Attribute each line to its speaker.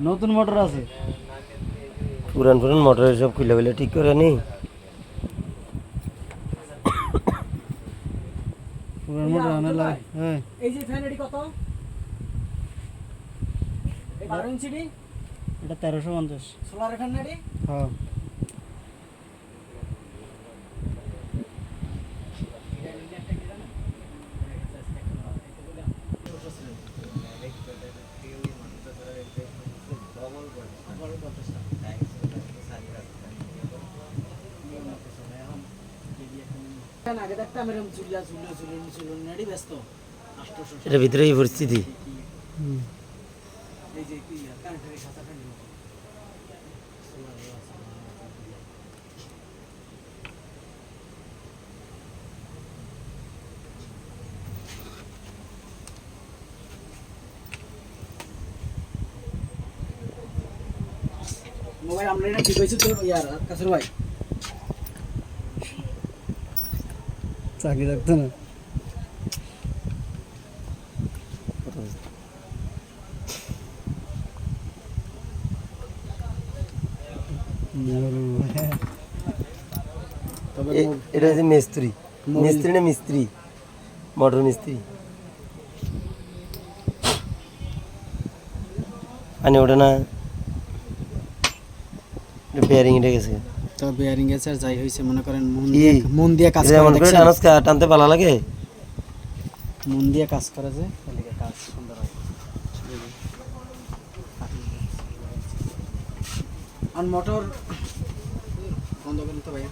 Speaker 1: নতুন মোটর আছে,
Speaker 2: পুরান পুরান মোটর সব খুলে খুলে ঠিক করে নি।
Speaker 1: পুরান মোটর আনে লাগে। হ্যাঁ
Speaker 3: এই যে ফ্যান এটি কত? এই 12 ইঞ্চি ডি
Speaker 1: এটা 1350।
Speaker 3: সোলার ফ্যান না এটি?
Speaker 1: হ্যাঁ
Speaker 3: ফ্যান আগে দেখতাম এরকম চুলিয়া চুলিয়া চুলিয়া চুলিয়া নেড়ি ব্যস্ত 800
Speaker 2: এটার ভিতরে এই পরিস্থিতি।
Speaker 3: এই যে কি কারেন্টের সাথে ফ্যান মোবাইল আমরা এটা ঠিক হয়েছে তো ইয়ার কাসর ভাই
Speaker 1: চাকরি থাকতো না।
Speaker 3: তবে
Speaker 2: এটা হচ্ছে মিস্ত্রি, মিস্ত্রি না মিস্ত্রি, মোটর মিস্ত্রি। মানে ওটা না বেয়ারিং এটা গেছে।
Speaker 3: তো বেয়ারিং এর স্যার যাই হইছে মনে করেন
Speaker 2: কি?
Speaker 3: মন দিয়ে কাজ
Speaker 2: এটা
Speaker 3: করে
Speaker 2: মনে করে
Speaker 3: দেখছেন?
Speaker 2: টানতে ভালো লাগে।
Speaker 3: মন দিয়ে কাজ করে যে তাহলে কাজ সুন্দর হয়। আর মোটর বন্ধ করুন তো ভাইয়া।